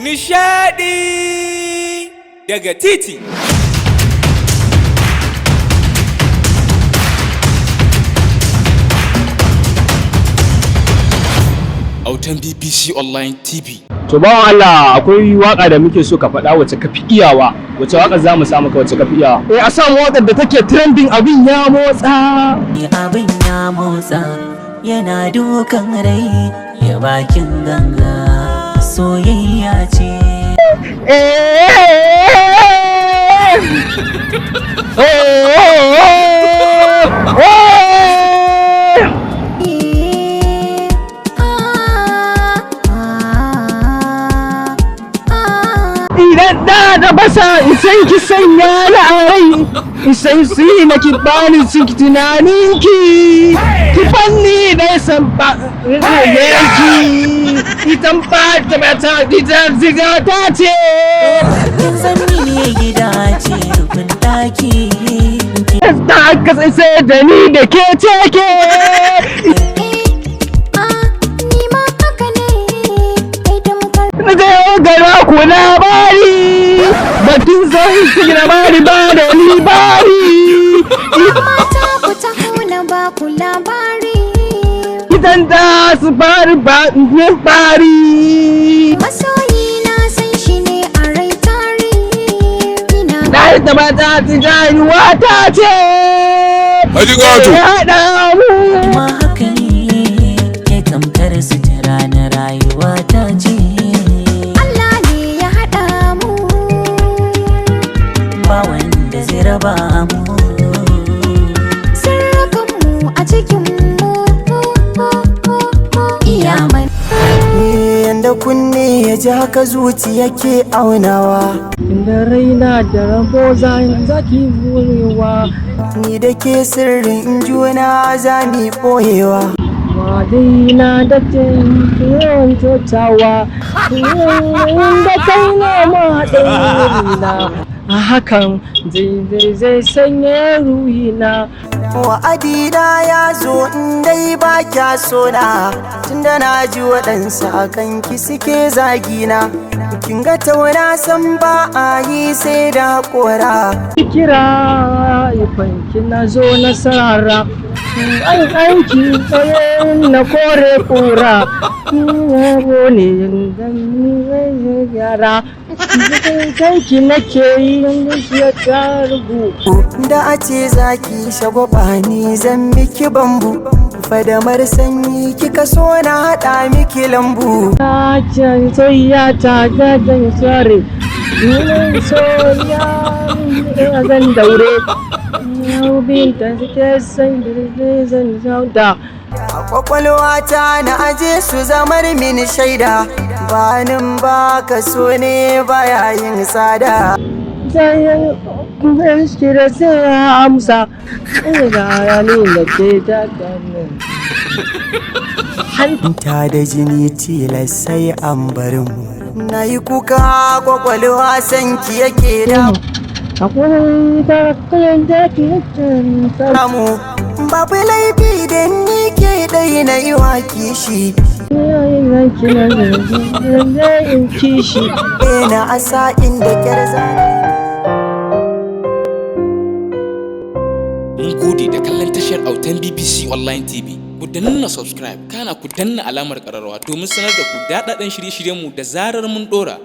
Nishadi daga titi. Autan BBC Online TV. To bawan Allah, akwai waka da muke so ka faɗa wacce ka fi iyawa. Wacce waka za mu samu ka wacce ka fi iyawa? A samu wakar da take trending abin ya motsa. Abin ya motsa yana dukan rai ya bakin ganga soyayya ce. Idan da basa isan ki sanya na a rai, isan si na ki bani ciki tunaninki, ki fanni da san ba yanki, itan ba ta mata itan ziga ta ce. Kin san ni gida ce rufin daki. Ta aka sai da ni da ke ceke. Gara ku labari batun zai cikin labari ba da libari. Mata ku taho na ba ku labari. Idan da su fari ba ne fari. Masoyi na san shi ne a rai tari. Na yi tabbata ta jayuwa ta ce. Haji Gato. Ya haɗa mu. Ma haka ne ke tamkar sutura na rayuwa ta ce. Raba mu sirrakanmu a cikinmu iya mai yanda kunne ya ji haka zuciya ke aunawa. Inda raina da rabo zaki burewa, Ni da ke sirrin juna za mu ɓoyewa. wadina da yawan kyautawa, da kai ne mahaɗina. A hakan zai sanya ruhina. Wa'adina ya zo in dai ba kya sona, tunda na ji waɗansu akan ki suke zagina. Kin ga tauna san ba a yi sai da haƙora. Kira ifanki na zo na sarara, an aiki tsaye na kore kura. Yaro ne zai gyara, sanki nake yi ya targu. Da a ce zaki shagwaba ni zan miki bambu, fadamar sanyi kika so na haɗa miki lambu. Ta can soyayya ta jajen sare, yin soyayya a zan daure. Yau binta suke san da zan sauta. A kwakwalwata na aje su zamar mini shaida, banin baka so ne baya yin tsada. Zayen kira sai amsa, ina ranar da ke dagamin. Ta da jini tilas sai an barin mu. Na yi kuka kwakwalwa sanki yake da Akwai takalan da ke mu. Babu laifi da ni ke ɗai na yi wa kishi. yayin kishi. Na asa inda kyar zane. Mun gode da kallon tashar Autan BBC Online TV. Ku danna subscribe, kana ku danna alamar ƙararrawa domin sanar da ku daɗaɗɗen shirye-shiryenmu da zarar mun ɗora.